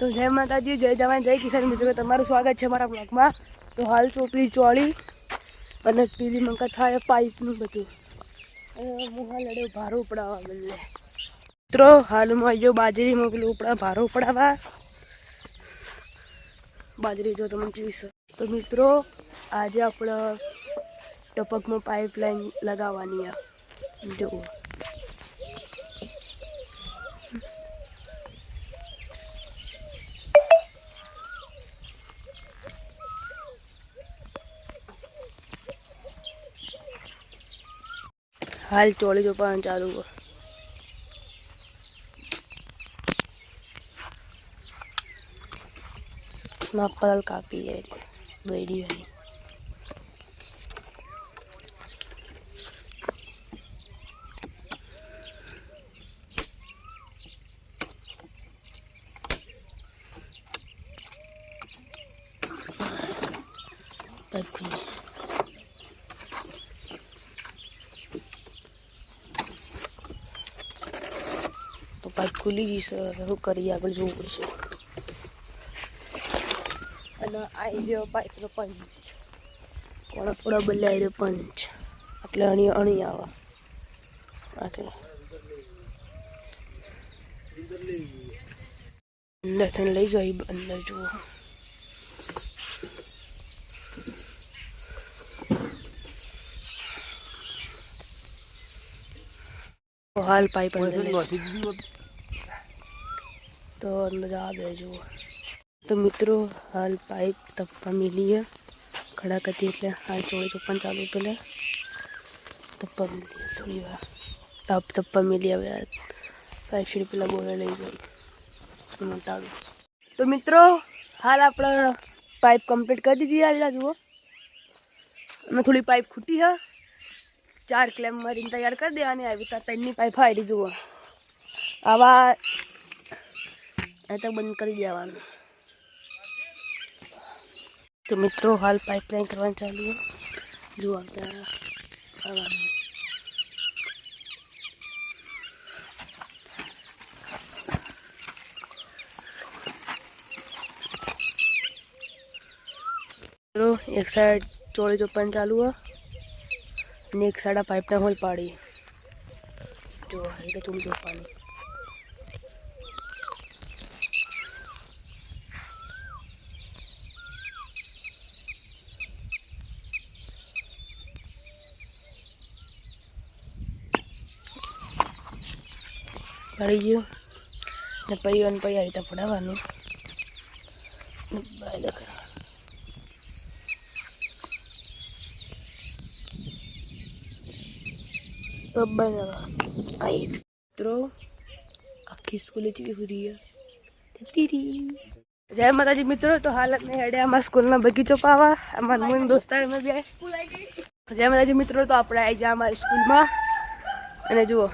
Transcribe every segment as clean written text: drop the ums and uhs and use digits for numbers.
तो जय माताजी, जय जवान, जय किसान। मित्रों तमाરું સ્વાગત છે મારા બ્લોગમાં। તો હાલ ચોપડી ચોળી અને પીલી મંકા થાય પાઇપનું બધું હું હાલ લડ્યો ભારો ઉપડાવવા બદલે મિત્રો હાલમાં જો બાજરી મોકલું ઉપડા ભારો ઉપડાવવા બાજરી જો તમને જોઈશે। તો મિત્રો આજે આપણે ટપકમાં પાઇપલાઇન લગાવવાની આ જુઓ। हाल चोली जो पान चालू हो पल कापी है बेड़ी वाली तो पाइप खुली जी सर શું કરીએ આગળ જોવું પડશે। અને આ રહ્યો પાઇપનો પંચ કોણ થોડા બદલાઈ રહ્યો પંચ એટલે અણી આવા અંદરથી લઈ જાય અંદર જુઓ। हाल पाइप तो अंदर आ गए जो। तो मित्रों हाल पाइप तप्पा मिली है खड़ा करती है हाल चोड़ी चप्पन चालू पहले तप्पा मिली है थोड़ी बार तप्पा मिली है पाइप सीढ़ी पेला बोला ले जाए मोटाड़ू। तो मित्रों हाल अपना पाइप कंप्लीट कर दीजिए आज जुओ मैं थोड़ी पाइप खूटी है 4 क्लेम मरीन तैयार कर दिया ने अभी तक इतनी पाइप आ रही जुओ आवा तक बंद कर दिया। तो मित्रों हाल पाइपलाइन करवाना चालू है जो आता है एक साइड चोड़ी चोपन चालू है ने एक साइड पाइप होल पाड़ी जो है चोड़ी चोपानी पड़ी गयो ने पई वन पई आई तो पड़ावानु बाय देख आई मित्रों आखी स्कूल हुई है। जय माताजी मित्रों तो हालत में हेडे हमारे स्कूल में बगीचो पावा हमारे मुन दोस्तार में भी आए। जय माताजी मित्रों तो अपने आई जाए हमारे स्कूल में अने जुओ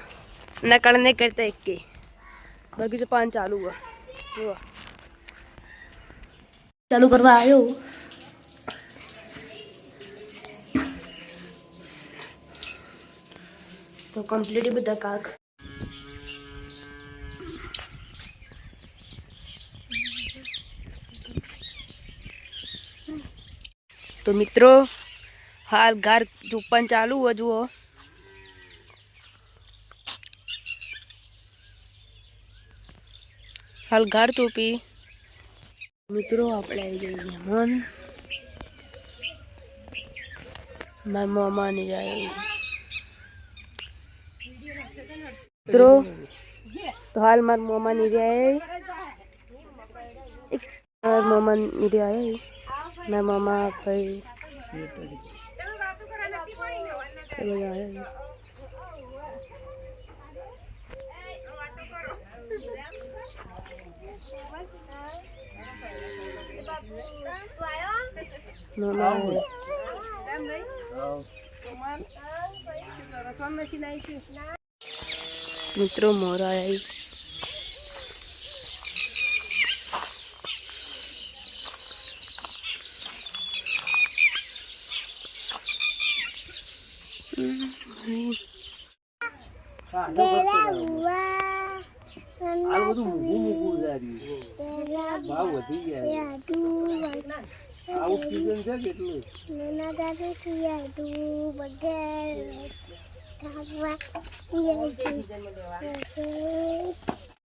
नकल नहीं करते एक के बगीचो पान चालू है जुओ चालू करवा आयो। तो कंप्लीट ही बता काक तो मित्रों हाल घर चुप्पन चालू हुआ जुओ हाल घर चोपी मित्रों આપણે આવી જઈએ મહેમાન મારા મામા ને જાય मित्रों तो हाल मार मामा नहीं रहे मामा नहीं रहे मैं मामा भाई चलो जाए मामा मित्रों मोर आया ભાવ વધી ગયા આઉટ સીઝન છે કેટલું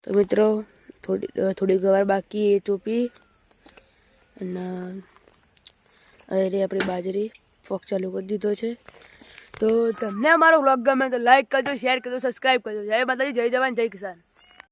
તો મિત્રો થોડી ગવાર બાકી એ ચોપી અને અરે આપણી બાજરી ફોક ચાલુ કરી દીધો છે. તો તમને અમારો વ્લોગ ગમે તો લાઈક કરજો, શેર કરજો, સબસ્ક્રાઈબ કરજો. જય માતાજી, જય જવાન, જય કિસાન.